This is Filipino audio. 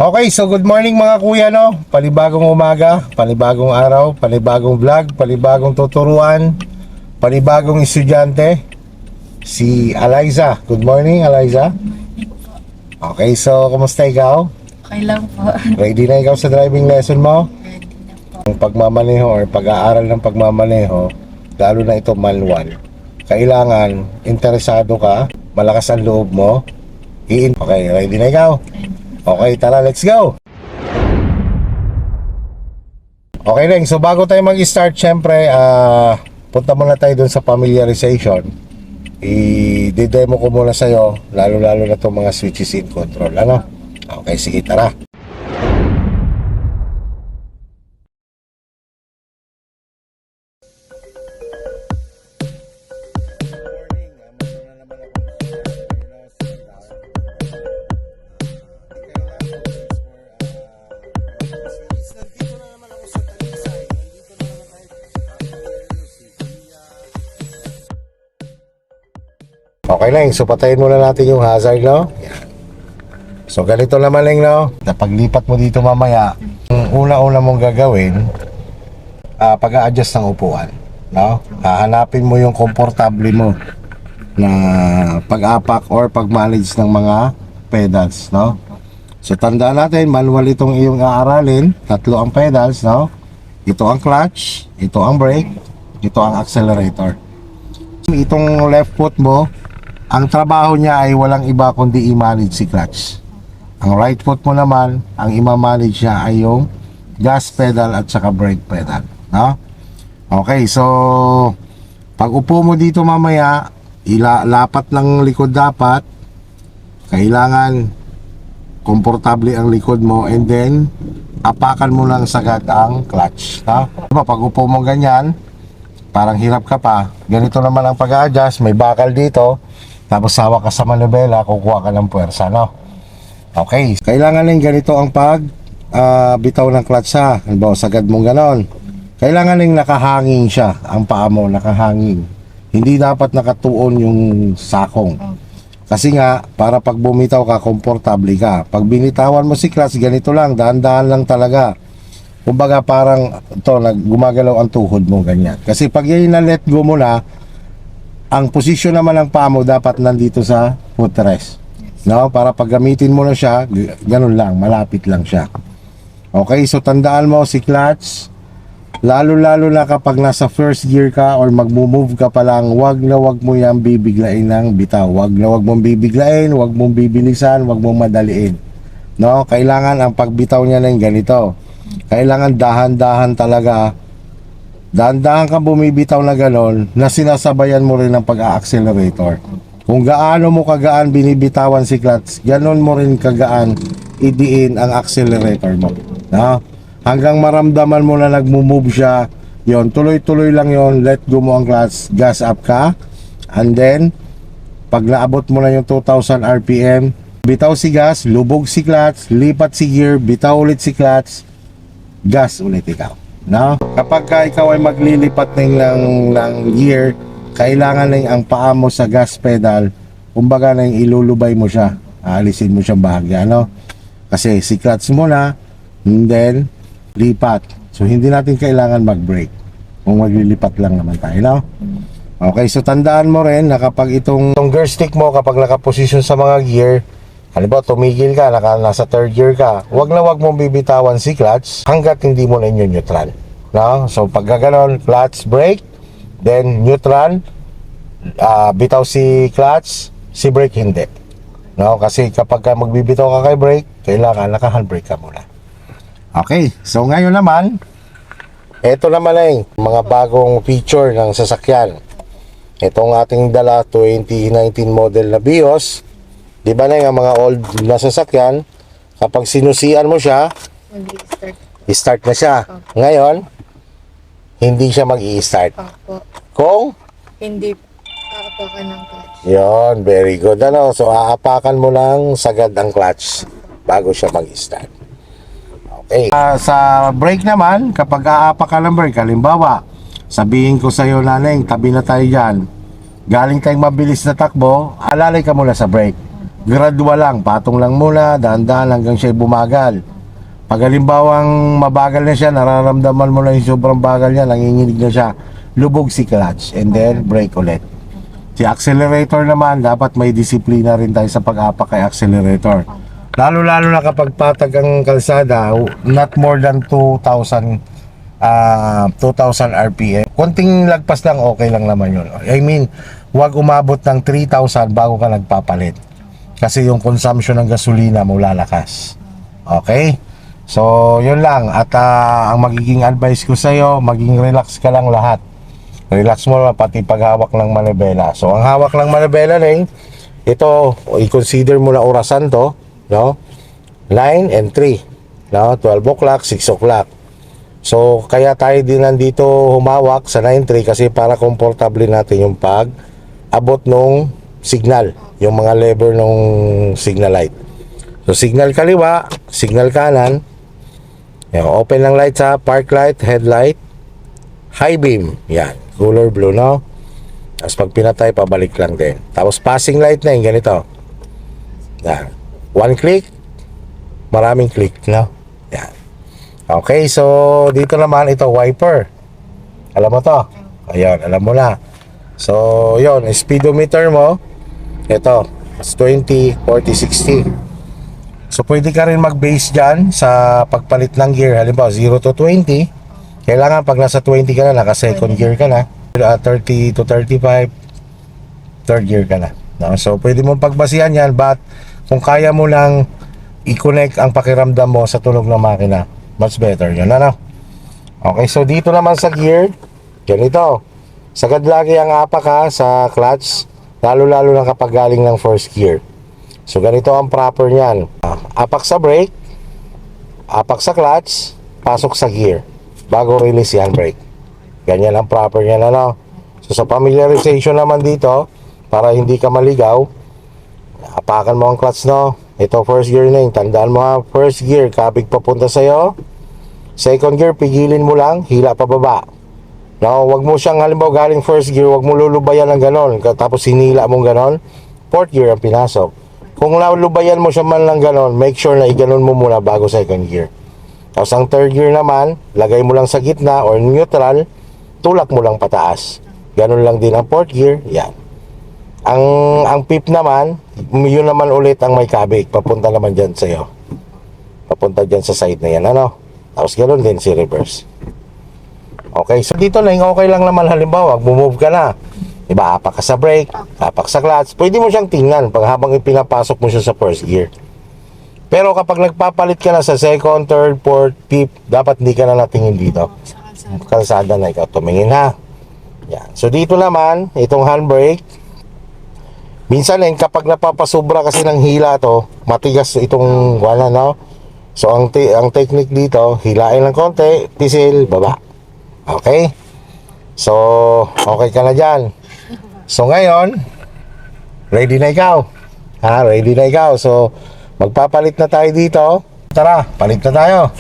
Okay, so good morning mga kuya, no? Panibagong umaga, panibagong araw, panibagong vlog, panibagong tuturuan, panibagong estudyante. Si Eliza. Good morning, Eliza. Okay, so kumusta ikaw? Okay lang po. Ready na ikaw sa driving lesson mo? Ready na po. Ang pagmamaneho or pag-aaral ng pagmamaneho, lalo na ito manual, kailangan interesado ka, malakas ang loob mo. Okay, ready na ikaw? Okay, tara, let's go! Okay lang, so bago tayo mag-start, syempre, punta muna tayo dun sa familiarization. I-demo ko muna sa'yo, lalo-lalo na itong mga switches in control. Ano? Okay, sige, tara. Okay lang, so patayin muna natin yung hazard, no? Yan. So ganito naman lang, no? Paglipat mo dito mamaya, ang una-una mong gagawin, pag-a-adjust ng upuan, no? Hahanapin mo yung komportable mo na pag-apak or pag-manage ng mga pedals, no? So tandaan natin, manual itong iyong aaralin, tatlo ang pedals, no? Ito ang clutch, ito ang brake, ito ang accelerator. Itong left foot mo, ang trabaho niya ay walang iba kundi i-manage si clutch. Ang right foot mo naman, ang i-manage niya ay yung gas pedal at saka brake pedal, no? Okay, so pag upo mo dito mamaya, lapat ng likod dapat. Kailangan komportable ang likod mo, and then apakan mo lang sagad ang clutch, no? Diba, pag upo mo ganyan, parang hirap ka pa. Ganito naman ang pag-a-adjust, may bakal dito. Tapos sawa ka sa manubela, kukuha ka ng puwersa, no? Okay, kailangan lang ganito ang bitaw ng clutch, ha? Halimbawa, sagad mong ganon. Kailangan lang nakahangin siya, ang paa mo, nakahangin. Hindi dapat nakatuon yung sakong. Kasi nga, para pag bumitaw ka, komportable ka. Pag binitawan mo si clutch, ganito lang, dahan-dahan lang talaga. Kumbaga parang gumagalaw ang tuhod mo, ganyan. Kasi pag yan na let go mo na, ang posisyon naman ng paa mo dapat nandito sa footrest, no? Para pag gamitin mo na siya, ganun lang, malapit lang siya. Okay, so tandaan mo si clutch, lalo-lalo na kapag nasa first gear ka or mag-move ka pa lang, wag mo yan bibiglain ng bitaw. Wag mong bibiglain, wag mong bibilisan, wag mong madaliin, no? Kailangan ang pagbitaw niya ng ganito. Kailangan dahan-dahan talaga. Dahan-dahan ka bumibitaw na gano'n na sinasabayan mo rin ng pag-a-accelerator. Kung gaano mo kagaan binibitawan si clutch, gano'n mo rin kagaan idiin ang accelerator mo, no? Hanggang maramdaman mo na nagmo-move siya, yon, tuloy-tuloy lang yon, let go mo ang clutch, gas up ka, and then pag naabot mo na yung 2000 RPM, bitaw si gas, lubog si clutch, lipat si gear, bitaw ulit si clutch, gas ulit ikaw, no? Kapag ikaw ay maglilipat ng gear, kailangan na ang paa mo sa gas pedal, kumbaga na ilulubay mo siya, aalisin mo siyang bahagya, no? Kasi si clutch mo na, and then lipat. So hindi natin kailangan mag-brake kung maglilipat lang naman tayo, no? Okay, so tandaan mo rin na kapag itong gear stick mo, kapag nakaposisyon sa mga gear, halimbawa tumigil ka, nasa third gear ka, wag mong bibitawan si clutch hanggat hindi mo na neutral, no? So pag gano'n, clutch, brake, then neutral, bitaw si clutch, si brake hindi, no? Kasi kapag magbibitaw ka kay brake, kailangan naka-handbrake ka muna. Okay, so ngayon naman, ito naman ay mga bagong feature ng sasakyan. Itong ating dala 2019 model na Vios. Di ba na yung mga old na sasakyan, kapag sinusian mo siya, i-start na siya. Ngayon, hindi siya mag-i-start. Kung? Hindi aapakan ng clutch. Yon, very good. Ano? So, aapakan mo lang sagad ang clutch bago siya mag-start. Okay. Sa brake naman, kapag aapak ka ng brake, halimbawa, sabihin ko sa iyo, naneng, tabi na tayo dyan. Galing tayong mabilis na takbo, alalay ka muna sa brake. gradual lang, patong lang muna, dahan-dahan hanggang siya bumagal. Pag halimbawang mabagal na siya, nararamdaman mo na yung sobrang bagal niya, nanginginig na siya, lubog si clutch and then brake ulit. Si accelerator naman, dapat may disiplina rin tayo sa pag-apak kay accelerator. Lalo-lalo na kapag patag ang kalsada, not more than 2,000 RPM. Konting lagpas lang, okay lang naman yun. I mean, huwag umabot ng 3,000 bago ka nagpapalit. Kasi yung consumption ng gasolina mo lalakas. Okay? So, yun lang. At ang magiging advice ko sa'yo, maging relax ka lang lahat. Relax mo lang, pati paghawak ng manibela. So, ang hawak ng manibela na ito, i-consider mo na orasan to, no? 9 and 3, no? 12 o'clock, 6 o'clock. So, kaya tayo din nandito humawak sa 9-3 kasi para komportable natin yung pag-abot nung signal, yung mga lever nung signal light. So, signal kaliwa, signal kanan, yan, open ng light sa park light, headlight, high beam, yan, color blue, no? Tapos pag pinatay, pabalik lang din. Tapos passing light na yung ganito. Yan, one click, maraming click, no? Yan. Okay, so dito naman ito wiper. Alam mo to? Ayun, alam mo na. So, yon, speedometer mo. Ito, 20, 40, 60. So, pwede ka rin mag-base dyan sa pagpalit ng gear. Halimbawa, 0 to 20. Kailangan pag nasa 20 ka na, naka second gear ka na. 30 to 35, third gear ka na. No? So, pwede mong pagbasihan yan. But, kung kaya mo lang i-connect ang pakiramdam mo sa tunog ng makina, much better yun, ano? Okay, so dito naman sa gear, ganito. Sagad lagi ang apak ha, sa clutch, lalo-lalo na kapag galing ng first gear. So ganito ang proper niyan. Apak sa brake, apak sa clutch, pasok sa gear, bago release yan brake. Ganyan ang proper niyan, ano? So sa familiarization naman dito, para hindi ka maligaw, apakan mo ang clutch, no? Ito first gear na yun. Tandaan mo ha, first gear, kabig papunta sa'yo. Second gear, pigilin mo lang, hila pababa. No, wag mo siyang halimbawa galing first gear, wag mo lulubayan ng ganon. Tapos hinila mong ganon, fourth gear ang pinasok. Kung lulubayan mo siya man lang ganon, make sure na iganon mo muna bago second gear. Tapos ang third gear naman, lagay mo lang sa gitna or neutral, tulak mo lang pataas. Ganon lang din ang fourth gear, yan. Ang pip naman, yun naman ulit ang may kabig, papunta naman dyan sa'yo. Papunta dyan sa side na yan, ano? Tapos ganoon din si reverse. Okay, so dito na okay lang naman halimbawa, mag-move ka na. Diba, apak ka sa brake, apak sa clutch. Pwede mo siyang tingnan pag habang ipinapasok mo siya sa first gear. Pero kapag nagpapalit ka na sa second, third, fourth, fifth, dapat hindi ka na natingin dito. Kalsada na ikaw tumingin ha. Yan. So dito naman, itong handbrake, minsan kapag napapasobra kasi ng hila to, matigas itong wala, no? So ang technique dito, hilain ng konti, pisil, baba. Okay? So, okay ka na dyan. So ngayon, ready na ikaw. Ha, ready na ikaw. So, magpapalit na tayo dito. Tara, palit na tayo.